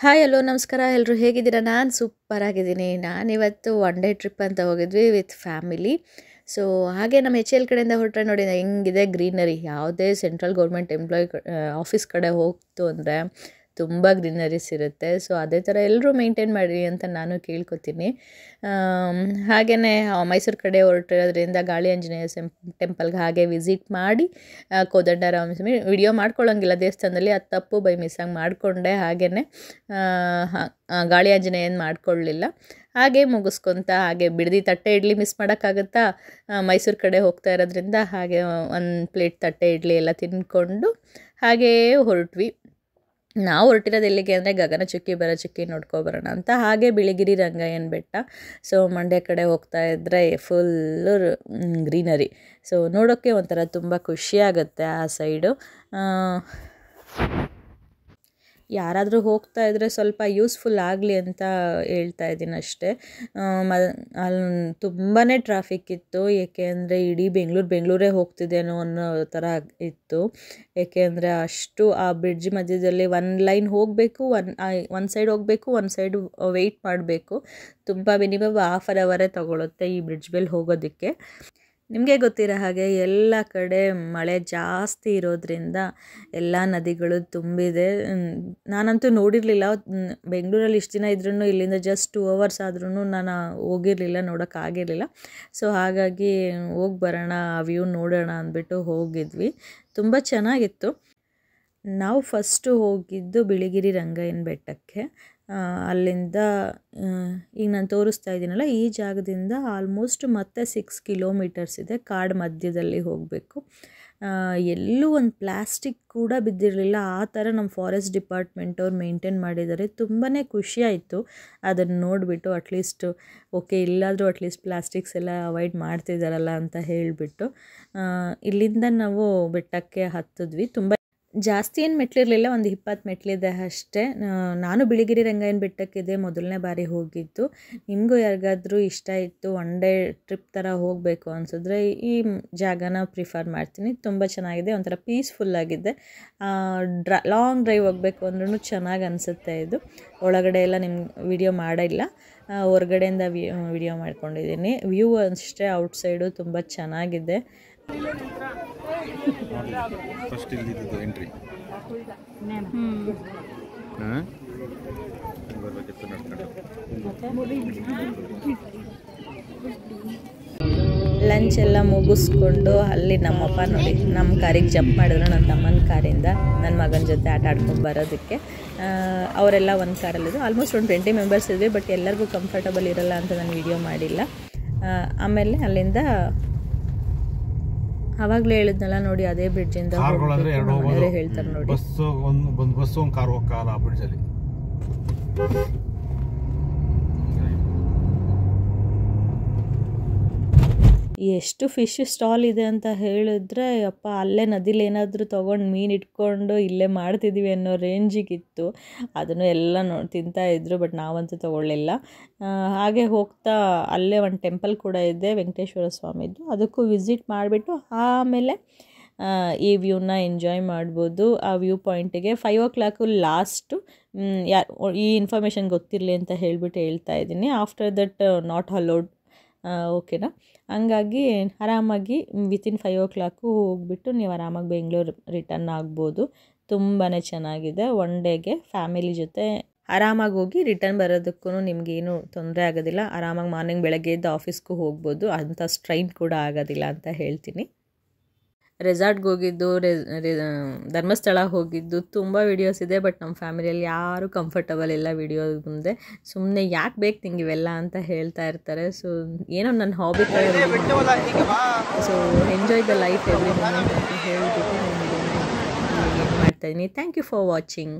Hi hello ನಮಸ್ಕಾರ ಎಲ್ಲರೂ ಹೇಗಿದ್ದೀರಾ? ನಾನು ಸೂಪರ್ ಆಗಿದ್ದೀನಿ. ನಾನಿವತ್ತು ಒನ್ ಡೇ ಟ್ರಿಪ್ ಅಂತ ಹೋಗಿದ್ವಿ ವಿತ್ ಫ್ಯಾಮಿಲಿ. ಸೊ ಹಾಗೆ ನಮ್ಮ ಎಚ್ ಎಲ್ ಕಡೆಯಿಂದ ಹೊರಟ್ರೆ ನೋಡಿ ಹೆಂಗಿದೆ ಗ್ರೀನರಿ. ಯಾವುದೇ ಸೆಂಟ್ರಲ್ ಗೌರ್ಮೆಂಟ್ ಆಫೀಸ್ ಕಡೆ ಹೋಗ್ತು ಅಂದರೆ ತುಂಬ ಗ್ರೀನರೀಸ್ ಇರುತ್ತೆ. ಸೊ ಅದೇ ಥರ ಎಲ್ಲರೂ ಮೇಂಟೈನ್ ಮಾಡಿ ಅಂತ ನಾನು ಕೇಳ್ಕೊತೀನಿ. ಹಾಗೆಯೇ ಮೈಸೂರು ಕಡೆ ಹೊರಟಿರೋದ್ರಿಂದ ಗಾಳಿ ಆಂಜನೇಯ ಟೆಂಪಲ್ಗೆ ಹಾಗೆ ವಿಸಿಟ್ ಮಾಡಿ ಕೋದಂಡರಾಮ ಸ್ವಾಮಿ ವಿಡಿಯೋ ಮಾಡ್ಕೊಳ್ಳೋಂಗಿಲ್ಲ ದೇವಸ್ಥಾನದಲ್ಲಿ, ಅದು ತಪ್ಪು ಬೈ ಮಿಸ್ಸಾಗಿ ಮಾಡಿಕೊಂಡೆ. ಹಾಗೆಯೇ ಗಾಳಿ ಆಂಜನೇಯನ ಮಾಡ್ಕೊಳ್ಳಲಿಲ್ಲ. ಹಾಗೆ ಮುಗಿಸ್ಕೊತ ಹಾಗೆ ಬಿಡದಿ ತಟ್ಟೆ ಇಡ್ಲಿ ಮಿಸ್ ಮಾಡೋಕ್ಕಾಗುತ್ತಾ? ಮೈಸೂರು ಕಡೆ ಹೋಗ್ತಾ ಇರೋದ್ರಿಂದ ಹಾಗೆ ಒಂದು ಪ್ಲೇಟ್ ತಟ್ಟೆ ಇಡ್ಲಿ ಎಲ್ಲ ತಿಂದ್ಕೊಂಡು ಹಾಗೇ ಹೊರಟ್ವಿ. ನಾವು ಹೊರಟಿರೋದು ಎಲ್ಲಿಗೆ ಅಂದರೆ ಗಗನಚುಕ್ಕಿ ಭರಚುಕ್ಕಿ ನೋಡ್ಕೊಬರೋಣ ಅಂತ. ಹಾಗೆ ಬಿಳಿಗಿರಿ ರಂಗಯ್ಯನ ಬೆಟ್ಟ. ಸೊ ಮಂಡ್ಯ ಕಡೆ ಹೋಗ್ತಾ ಇದ್ದರೆ ಫುಲ್ಲು ಗ್ರೀನರಿ. ಸೊ ನೋಡೋಕ್ಕೆ ಒಂಥರ ತುಂಬ ಖುಷಿಯಾಗುತ್ತೆ ಆ ಸೈಡು. ಯಾರಾದರೂ ಹೋಗ್ತಾ ಇದ್ದರೆ ಸ್ವಲ್ಪ ಯೂಸ್ಫುಲ್ ಆಗಲಿ ಅಂತ ಹೇಳ್ತಾ ಇದ್ದೀನಿ ಅಷ್ಟೇ. ಅಲ್ಲಿ ತುಂಬಾ ಟ್ರಾಫಿಕ್ ಇತ್ತು, ಏಕೆಂದರೆ ಇಡೀ ಬೆಂಗಳೂರೇ ಹೋಗ್ತಿದ್ದೇನೋ ಅನ್ನೋ ಥರ ಇತ್ತು. ಏಕೆಂದರೆ ಅಷ್ಟು ಆ ಬ್ರಿಡ್ಜ್ ಮಧ್ಯದಲ್ಲಿ ಒಂದು ಲೈನ್ ಹೋಗಬೇಕು, ಒಂದು ಸೈಡ್ ಹೋಗಬೇಕು, ಒಂದು ಸೈಡ್ ವೆಯ್ಟ್ ಮಾಡಬೇಕು. ತುಂಬ ಮಿನಿಮಮ್ ಹಾಫ್ ಆನ್ ಅವರೇ ತೊಗೊಳುತ್ತೆ ಈ ಬ್ರಿಡ್ಜ್ ಮೇಲೆ ಹೋಗೋದಕ್ಕೆ. ನಿಮಗೆ ಗೊತ್ತಿರೋ ಹಾಗೆ ಎಲ್ಲ ಕಡೆ ಮಳೆ ಜಾಸ್ತಿ ಇರೋದ್ರಿಂದ ಎಲ್ಲ ನದಿಗಳು ತುಂಬಿದೆ. ನಾನಂತೂ ನೋಡಿರಲಿಲ್ಲ, ಬೆಂಗಳೂರಲ್ಲಿ ಇಷ್ಟು ದಿನ ಇದ್ರೂ ಇಲ್ಲಿಂದ ಜಸ್ಟ್ 2 hours ಆದ್ರೂ ನಾನು ಹೋಗಿರಲಿಲ್ಲ, ನೋಡೋಕ್ಕಾಗಿರಲಿಲ್ಲ. ಸೊ ಹಾಗಾಗಿ ಹೋಗಿ ಬರೋಣ, ಆ ವ್ಯೂ ನೋಡೋಣ ಅಂದ್ಬಿಟ್ಟು ಹೋಗಿದ್ವಿ. ತುಂಬ ಚೆನ್ನಾಗಿತ್ತು. ನಾವು ಫಸ್ಟು ಹೋಗಿದ್ದು ಬಿಳಿಗಿರಿ ರಂಗಯ್ಯನ ಬೆಟ್ಟಕ್ಕೆ. ಅಲ್ಲಿಂದ ಈಗ ನಾನು ತೋರಿಸ್ತಾ ಇದ್ದೀನಲ್ಲ, ಈ ಜಾಗದಿಂದ ಆಲ್ಮೋಸ್ಟ್ ಮತ್ತೆ 6 kilometers ಇದೆ. ಕಾಡು ಮಧ್ಯದಲ್ಲಿ ಹೋಗಬೇಕು. ಎಲ್ಲೂ ಒಂದು ಪ್ಲಾಸ್ಟಿಕ್ ಕೂಡ ಬಿದ್ದಿರಲಿಲ್ಲ. ಆ ಥರ ನಮ್ಮ ಫಾರೆಸ್ಟ್ ಡಿಪಾರ್ಟ್ಮೆಂಟ್ ಅವ್ರು ಮೇಂಟೈನ್ ಮಾಡಿದ್ದಾರೆ. ತುಂಬಾ ಖುಷಿಯಾಯಿತು ಅದನ್ನು ನೋಡಿಬಿಟ್ಟು. ಅಟ್ಲೀಸ್ಟ್ ಓಕೆ, ಇಲ್ಲಾದರೂ ಅಟ್ಲೀಸ್ಟ್ ಪ್ಲಾಸ್ಟಿಕ್ಸ್ ಎಲ್ಲ ಅವಾಯ್ಡ್ ಮಾಡ್ತಿದ್ದಾರಲ್ಲ ಅಂತ ಹೇಳಿಬಿಟ್ಟು ಇಲ್ಲಿಂದ ನಾವು ಬೆಟ್ಟಕ್ಕೆ ಹತ್ತಿದ್ವಿ. ತುಂಬ ಜಾಸ್ತಿ ಏನು ಮೆಟ್ಲಿರಲಿಲ್ಲ, ಒಂದು 20 ಮೆಟ್ಲಿದೆ ಅಷ್ಟೇ. ನಾನು ಬಿಳಿಗಿರಿ ರಂಗಯ್ಯನ ಬೆಟ್ಟಕ್ಕಿದೆ ಮೊದಲನೇ ಬಾರಿ ಹೋಗಿದ್ದು. ನಿಮಗೂ ಯಾರಿಗಾದರೂ ಇಷ್ಟ ಇತ್ತು ಒನ್ ಡೇ ಟ್ರಿಪ್ ಥರ ಹೋಗಬೇಕು ಅನಿಸಿದ್ರೆ ಈ ಜಾಗನ ಪ್ರಿಫರ್ ಮಾಡ್ತೀನಿ. ತುಂಬ ಚೆನ್ನಾಗಿದೆ, ಒಂಥರ ಪೀಸ್ಫುಲ್ಲಾಗಿದೆ. ಲಾಂಗ್ ಡ್ರೈವ್ ಹೋಗಬೇಕು ಅಂದ್ರೂ ಚೆನ್ನಾಗಿ ಅನಿಸುತ್ತೆ. ಇದು ಒಳಗಡೆ ಎಲ್ಲ ನಿಮ್ಗೆ ವಿಡಿಯೋ ಮಾಡಿಲ್ಲ, ಹೊರಗಡೆಯಿಂದ ವಿಡಿಯೋ ಮಾಡ್ಕೊಂಡಿದ್ದೀನಿ. ವ್ಯೂ ಅಷ್ಟೇ ಔಟ್ಸೈಡು ತುಂಬ ಚೆನ್ನಾಗಿದೆ. ಫಸ್ಟ್ ಇಲ್ಲಿದ್ದು ಎಂಟ್ರಿ ಲಂಚ್ ಎಲ್ಲ ಮುಗಿಸ್ಕೊಂಡು ಅಲ್ಲಿ ನಮ್ಮಪ್ಪ ನೋಡಿ ನಮ್ಮ ಕಾರಿಗೆ ಜಂಪ್ ಮಾಡಿದ್ರು, ನನ್ನ ತಮ್ಮನ ಕಾರಿಂದ ನನ್ನ ಮಗನ ಜೊತೆ ಆಟ ಆಡ್ಕೊಂಡು ಬರೋದಕ್ಕೆ. ಅವರೆಲ್ಲ ಒಂದು ಕಾರಲ್ಲಿದ್ದು ಆಲ್ಮೋಸ್ಟ್ ಒಂದು 20 members ಇದ್ವಿ. ಬಟ್ ಎಲ್ಲರಿಗೂ ಕಂಫರ್ಟಬಲ್ ಇರಲ್ಲ ಅಂತ ನಾನು ವಿಡಿಯೋ ಮಾಡಿಲ್ಲ. ಆಮೇಲೆ ಅಲ್ಲಿಂದ ಆವಾಗಲೇ ಹೇಳಿದ್ನಲ್ಲ ನೋಡಿ, ಅದೇ ಬ್ರಿಡ್ಜಿಂದ ಹೇಳ್ತಾರೆ ನೋಡಿ. ಬಸ್ ಒಂದು ಕಾರ್ ಹೋಗಲ್ಲ ಆ ಬ್ರಿಡ್ಜಲ್ಲಿ. ಎಷ್ಟು ಫಿಶ್ ಸ್ಟಾಲ್ ಇದೆ ಅಂತ ಹೇಳಿದ್ರೆ ಅಪ್ಪ, ಅಲ್ಲೇ ನದಿಲಿ ಏನಾದರೂ ತೊಗೊಂಡು ಮೀನು ಇಟ್ಕೊಂಡು ಇಲ್ಲೇ ಮಾಡ್ತಿದ್ದೀವಿ ಅನ್ನೋ ರೇಂಜಿಗಿತ್ತು. ಅದನ್ನು ಎಲ್ಲ ತಿಂತಾಯಿದ್ರು, ಬಟ್ ನಾವಂತೂ ತೊಗೊಳ್ಳಿಲ್ಲ. ಹಾಗೆ ಹೋಗ್ತಾ ಅಲ್ಲೇ ಒಂದು ಟೆಂಪಲ್ ಕೂಡ ಇದೆ ವೆಂಕಟೇಶ್ವರ ಸ್ವಾಮಿದು, ಅದಕ್ಕೂ ವಿಸಿಟ್ ಮಾಡಿಬಿಟ್ಟು ಆಮೇಲೆ ಈ ವ್ಯೂನ ಎಂಜಾಯ್ ಮಾಡ್ಬೋದು. ಆ ವ್ಯೂ ಪಾಯಿಂಟಿಗೆ 5 o'clock ಲಾಸ್ಟು. ಈ ಇನ್ಫಾರ್ಮೇಷನ್ ಗೊತ್ತಿರಲಿ ಅಂತ ಹೇಳ್ಬಿಟ್ಟು ಹೇಳ್ತಾ ಇದ್ದೀನಿ. ಆಫ್ಟರ್ ದಟ್ ನಾಟ್ ಅಲೌಡ್, ಓಕೆನಾ? ಹಂಗಾಗಿ ಆರಾಮಾಗಿ ವಿತಿನ್ 5 o'clock ಹೋಗ್ಬಿಟ್ಟು ನೀವು ಆರಾಮಾಗಿ ಬೆಂಗಳೂರು ರಿಟರ್ನ್ ಆಗ್ಬೋದು. ತುಂಬಾ ಚೆನ್ನಾಗಿದೆ. ಒನ್ ಡೇಗೆ ಫ್ಯಾಮಿಲಿ ಜೊತೆ ಆರಾಮಾಗಿ ಹೋಗಿ ರಿಟರ್ನ್ ಬರೋದಕ್ಕೂ ನಿಮಗೇನು ತೊಂದರೆ ಆಗೋದಿಲ್ಲ. ಆರಾಮಾಗಿ ಮಾರ್ನಿಂಗ್ ಬೆಳಗ್ಗೆ ಎದ್ದು ಆಫೀಸ್ಗೂ ಹೋಗ್ಬೋದು, ಅಂಥ ಸ್ಟ್ರೈನ್ ಕೂಡ ಆಗೋದಿಲ್ಲ ಅಂತ ಹೇಳ್ತೀನಿ. ರೆಸಾರ್ಟ್ಗೆ ಹೋಗಿದ್ದು, ಧರ್ಮಸ್ಥಳ ಹೋಗಿದ್ದು ತುಂಬ ವೀಡಿಯೋಸ್ ಇದೆ. ಬಟ್ ನಮ್ಮ ಫ್ಯಾಮಿಲಿಯಲ್ಲಿ ಯಾರೂ ಕಂಫರ್ಟಬಲ್ ಇಲ್ಲ ವಿಡಿಯೋ ಮುಂದೆ. ಸುಮ್ಮನೆ ಯಾಕೆ ಬೇಕು ನಿಂಗೆ ಇವೆಲ್ಲ ಅಂತ ಹೇಳ್ತಾ ಇರ್ತಾರೆ. ಸೊ ಏನೋ ನನ್ನ ಹಾಬಿ ಥರ. So enjoy the life every moment ಅಂತ ಹೇಳಿಬಿಟ್ಟು ನಾನು ಇದನ್ನು ಮಾಡ್ತಾಯಿದ್ದೀನಿ. Thank you for watching.